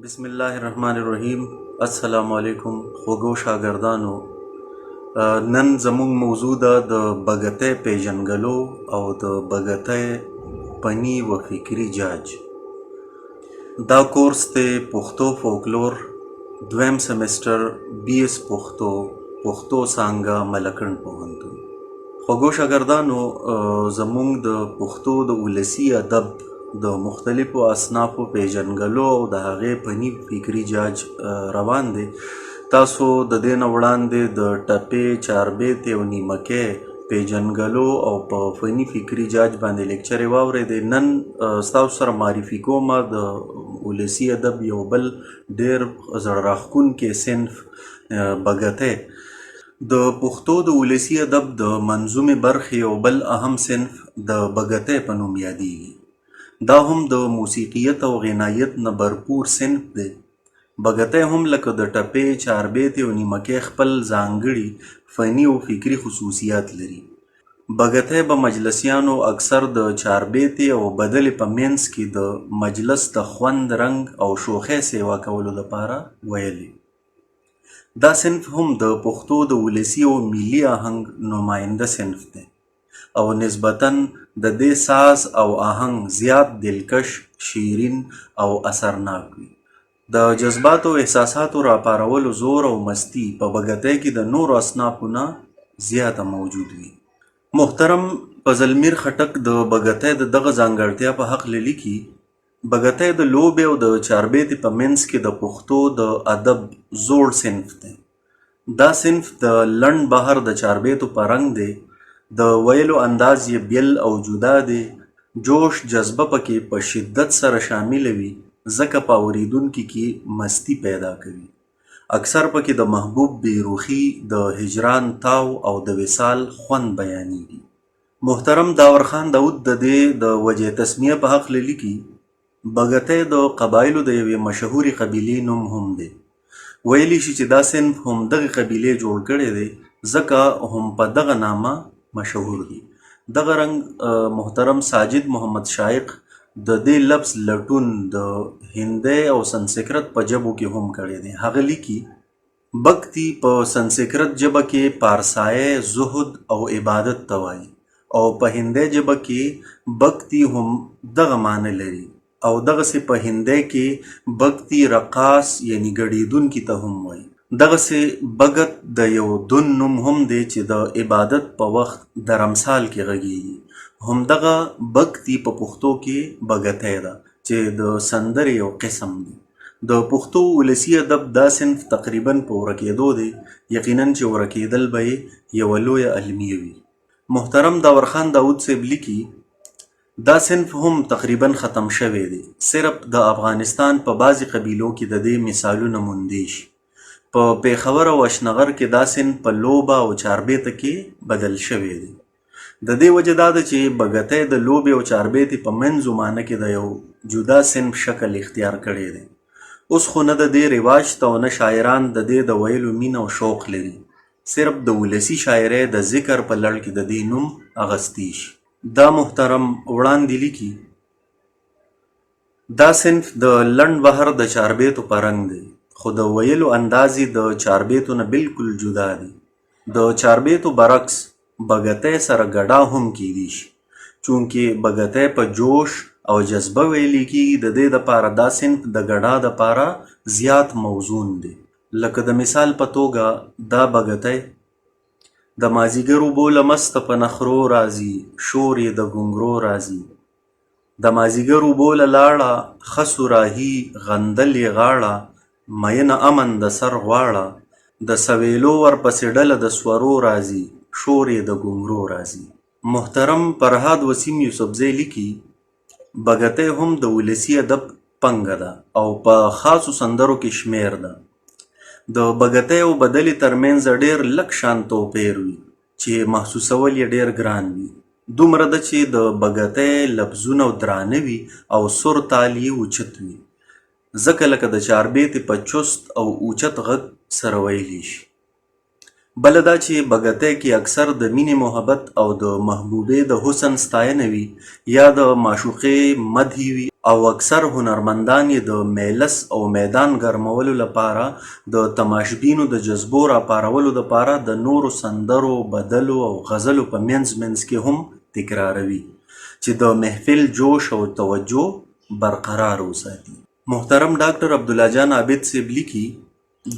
बिस्मिल्लाहिर्रहमानिर्रहीम। अस्सलामु अलैकुम خوږو شاګردانو. نن زموږ موضوع ده د بګتۍ پیژنګلو او د بګتۍ فني و فکري جاج. دا کورس دی پښتو فولکلور دویم سمستر BS پښتو څانګه ملکنډ پوهنتون. خوږو شاګردانو، زموږ د پښتو د ولسي ادب د مختلفو اصنافو پیژنګلو او د هغې فني فکري جاج روان دی. تاسو د دې نه وړاندې د ټپې، چاربیتې او نیمکۍ پیژنګلو او په فني فکري جاج باندې لیکچرې واورېدې. نن ستاسو سره معرفي کومه د ولسي ادب یو بل ډېر زړه راښکونکی صنف بګتۍ. د پښتو د ولسي ادب د منظومې برخې یو بل اهم صنف د بګتۍ په نوم یادیږي. دا هم د موسیقیت او غنایت نه برپور صنف دی. بګتۍ هم لکه د ټپې، چاربیتې او نیمکۍ خپل ځانګړي فني او فکري خصوصیات لري. بګتۍ به مجلسیانو اکثر د چاربیتې او بدلې په منځ کې د مجلس د خوند، رنګ او شوخۍ سیوا کولو لپاره ویلې. دا صنف هم د پښتو د ولسي او ملي آهنګ نماینده صنف دی او نسبتاً د دې ساز او آهنګ زیات دلکش، شیرین او اثرناک وي. د جذباتو او احساساتو راپارولو زور او مستی په بګتۍ کې د نورو اصنافو نه زیاته موجود وي. محترم فضل میر خټک د بګتۍ د دغه ځانګړتیا په هکله لیکي: بګتۍ د لوبې او د چاربیتې په منځ کې د پښتو د ادب زوړ صنف دی. دا صنف د لنډ بهر د چاربیتو په رنګ دی. د ویلو انداز یې بیل او جدا دی. جوش جذبه پکې په شدت سره شامل وي، ځکه په اورېدونکي کې مستی پیدا کوي. اکثر پکې د محبوب بیروخي، د هجران تاو او د وصال خوند بیانېږي. محترم داور خان داود د دې د وجه تسمیه په هکله لیکي: بګتۍ د قبایلو د یوې مشهورې قبیلې نوم هم دی. ویلی شي چې دا صنف هم دغه قبیلې جوړ کړی دی، ځکه هم په دغه نامه مشهور دی. دغه رنګ محترم ساجد محمد شایق د دې لفظ لټون د هندي او سنسکرت په ژبو کې هم کړی دی. هغه لیکي: بګتی په سنسکرت ژبه کې پارسایه، زهد او عبادت ته وایي، او په هندي ژبه کې بګتی هم دغه معنی لري، او دغسې په هندي کې بګتی رقاص یعنی ګډېدونکي ته هم وایي. دغسې بګت د یو دون نوم هم دی چې د عبادت په وخت درمسال کې غږیږي. همدغه بګتی په پښتو کې بګتۍ ده چې د سندرې یو قسم دی. د پښتو ولسي ادب دا صنف تقریبا په ورکېدو دی. یقینا چې ورکېدل به یې یوه لویه المیه وي. محترم داور خان داود صاحب لیکي: دا صنف هم تقریبا ختم شوی دی. صرف د افغانستان په بعضې قبیلو کې د دې مثالونه موندی شي. په پیښور او اشنغر کې دا صنف په لوبه او چاربیته کې بدل شوی دی. د دې وجه دا ده چې بګتۍ د لوبې او چاربیتې په منځو معنی کې د یو جدا صنف شکل اختیار کړی دی. اوس خو نه د دې رواج ته او نه شاعران د دې د ویلو مینه او شوق لري. صرف د ولسي شاعرۍ د ذکر په لړ کې د دې نوم اغستی شي. دا محترم وړاندې لیکي: دا صنف د لنډ بهر د چاربیتو په رنګ دی، خو د ویلو انداز یې د چاربیتو نه بالکل جدا دی. د چاربیتو برعکس بګتۍ سره ګډا هم کیدی شي. چونکې بګتۍ په جوش او جذبه ویلې کېږي، د دې دپاره دا صنف د ګډا دپاره زیات موزون دی. لکه د مثال په توګه دا بګتۍ: د مازدیګر اوبو له مسته په نخرو راځي، شور یې د ګونګرو راځي. د مازدیګر اوبو له لاړه، خسو راهي غندل یې غاړه، مینه امن د سر غواړه. د سویلو ورپسې ډله د سورو راځي، شور یې د ګونګرو راځي. محترم فرهاد وسیم یوسفزی لیکي: بګتۍ هم د ولسي ادب پنګه ده او په خاصو سندرو کې شمیر ده. د بګتۍ او بدلې ترمنځ ډېر لږ شان توپیر وي چې محسوسول یې ډېر ګران وي. دومره ده چې د بګتۍ لفظونه درانه وي او سر تال یې اوچت وي، ځکه لکه د چاربیتې په چست او اوچت غږ سره ویلی شي. بله دا چې بګتی کې اکثر د مینې محبت او د محبوبې د حسن ستاینه وي یا د معشوقې مدحې وي او اکثر هنرمندان یې د میلس او میدان ګرمولو لپاره د تماشبینو د جذبو راپارولو دپاره د نورو سندرو بدلو او غزلو په منځ کې هم تکراروي چې د محفل جوش او توجه برقرار وساتي. محترم ډاکټر عبدالله جان عابد صاحب لیکي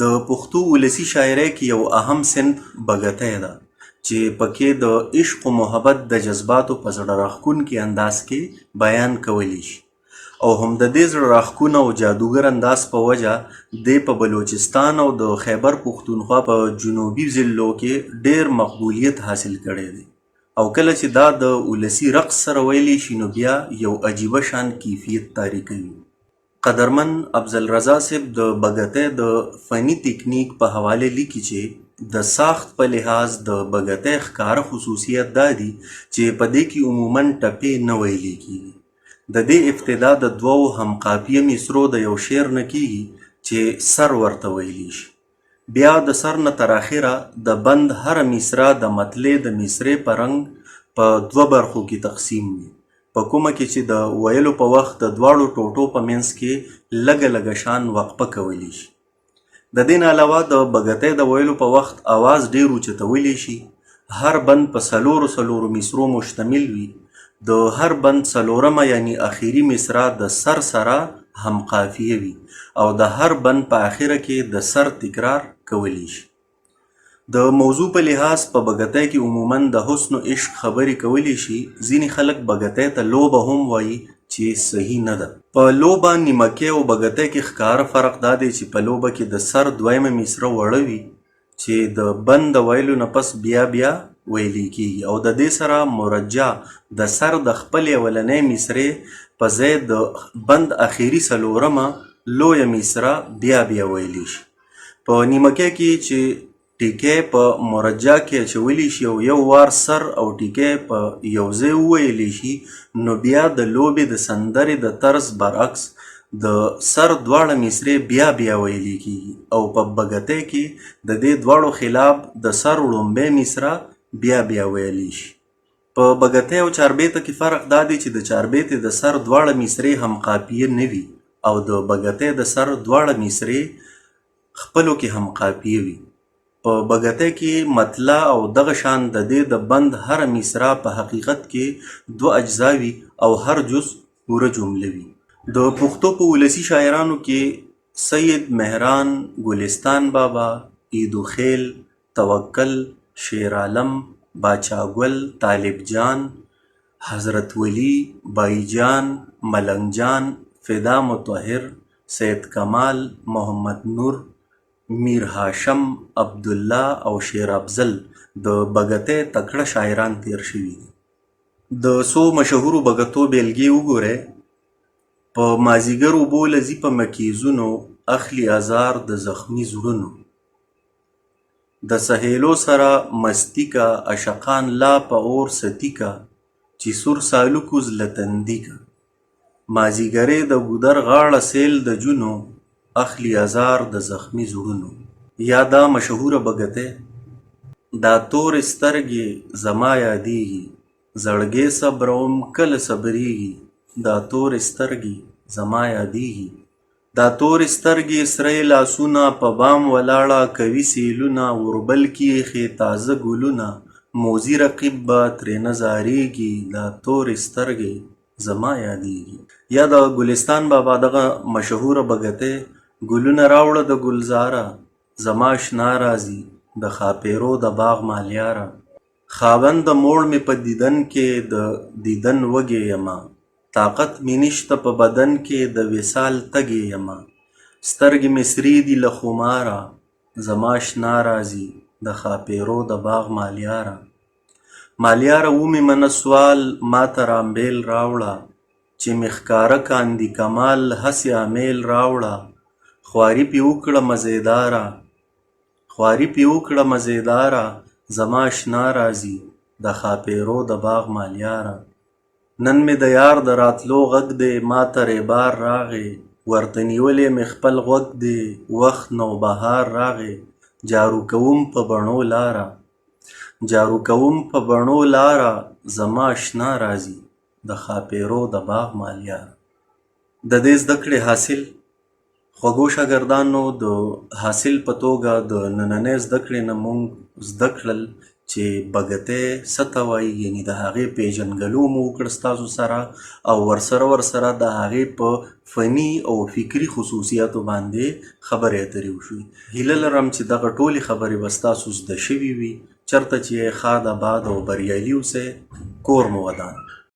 د پښتو ولسي شاعرۍ کې یو اهم صنف بګتی ده چې پکې د عشق و محبت د جذباتو په زړه راښکونکي انداز کې بیان کولی شي او هم د دې زړه راښکونه او جادوګر انداز په وجه دی په بلوچستان او د خیبر پښتونخوا په جنوبي ضلعو کې ډیر مقبولیت حاصل کړی دی او کله چې دا د ولسي رقص سره ویلی شي نو بیا یو عجیبه شان کیفیت طاری کوي. قدرمن افضل رضا صاحب د بګتی د فني تکنیک په حواله لیکي چې د ساخت په لحاظ د بګتی ښکاره خصوصیت دا دی چې په دې کې عموماً ټپې نه ویلې کیږي. د دې ابتدا د دوو همقافیه مصرو د یو شعر نه کیږي چې سر ورته ویلی شي. بیا د سر نه تر اخره د بند هره مصرع د مطلع د مصرې په رنګ په دوه برخو کې تقسیم وي په کومه کې چې د ویلو په وخت د دواړو ټوټو په منځ کې لږه شان وقفه کولی شي. د دې نه علاوه د بګتی د ویلو په وخت آواز ډیر اوچتولی شي. هر بند په څلورو مصرو مشتمل وي. د هر بند څلورمه یعنی اخیری مصرع د سر سره هم قافیه وي او د هر بند په اخره کې د سر تکرار کولی شي. د موضوع په لحاظ په بګتی کې عموماً د حسن و عشق خبرې کولی شي. ځینې خلک بګتی ته لوبه هم وایي چې صحیح نه ده. په لوبه نیمکۍ او بګتی کې ښکاره فرق دا دی چې په لوبه کې د سر دویمه مصرع وړه وي چې د بند د ویلو نه پس بیا ویلی کیږي او د دې سره مرجع د سر د خپلې اولنۍ مصرې په ځای د بند اخیری څلورمه لویه مصرع بیا ویلی شي. په نیمکۍ کې چې ټیکۍ په مرجع کې اچولی شي او یو وار سر او ټیکۍ په یو ځای وویلی شي نو بیا د لوبې د سندرې د طرز برعکس د سر دواړه مصرې بیا ویلی کیږي او په بګتی کې د دې دواړو خلاف د سر وړومبۍ مصرع بیا ویلی شي. په بګتی او چاربیته کې فرق دا دی چې د چاربیتې د سر دواړه مصرې هم قافیه نه وي او د بګتی د سر دواړه مصرې خپلو کې هم قافیه وي. په بګتی کې مطلع او دغه شان د دې د بند هره مصرع په حقیقت کې دوه اجزا وي او هر جز پوره جمله وي. د پښتو په ولسي شاعرانو کې سید مهران، ګلستان بابا، عیدو خیل، توکل، شیر عالم، باچا ګل، طالب جان، حضرت ولی، بائی جان، ملنګ جان، فدا مطهر، سید کمال، محمد نور، میر هاشم، عبدالله او شیر افضل د بګتی تکړه شاعران تیر شوي دي. د څو مشهورو بګتو بیلګې وګورئ. په مازیګر اوبو لځي په مکیزونو اخلي ازار د زخمي زړونو. د سهیلو سره مستی کا عشقان لا په اور ستی کا چې سور سالوکوز لتندی کا. مازیګرې د ګودر غاړه سیل د جونو اخلي ازار د زخمي زړونو. یا دا مشهوره بګتی: دا تور سترګې زما یادیږي زړګی صبروم کله صبریږي. دا تور سترګې زما یادیږي. دا تور سترګې سرې لاسونه په بام ولاړه کوي سیلونه وربل کیښې تازه ګلونه موزي رقیب به ترېنه زاریږي. دا تور سترګې زما یادیږي. یا د ګلستان بابا دغه مشهوره بګتی: ګلونه راوړه د ګلزاره زما شنا راځي د خاپیرو د باغ مالیاره. خاوند د موړ مې په دیدن کې د دیدن وږې یمه. طاقت مې نشته په بدن کې د وصال تږې یمه. سترګې مې سرې دي له خماره زما شنا راځي د خاپیرو د باغ مالیاره. مالیاره ومې منه سوال ماته رامبیل راوړه چې مې ښکاره کاندي کمال هسې امیل راوړه. خواري پې وکړه مزیداره خواري پې وکړه مزیداره زما شنا راځي د خاپیرو د باغ مالیاره. نن مې د یار د راتلو غږ دی ماته ریبار راغی ورته نیولی مې خپل غوږ دی وخت نوبهار راغی. جارو کوم په بڼو لاره جارو کوم په بڼو لاره زما اشنا راځي د ښاپیرو د باغ مالیاره. د دې زده کړې حاصل خوږو شاګردانو د حاصل په توګه د نننۍ زده کړې نه موږ زده کړل چې بګتی څه ته وایي، یعنې د هغې پیژنګلو مو وکړ ستاسو سره او ورسره د هغې په فني او فکري خصوصیاتو باندې خبرې اترې وشوې. هیله لرم چې دغه ټولې خبرې به ستاسو زده شوي وي. چېرته چې یې ښاد، آباد او بریالي اوسئ. کور مو ودان.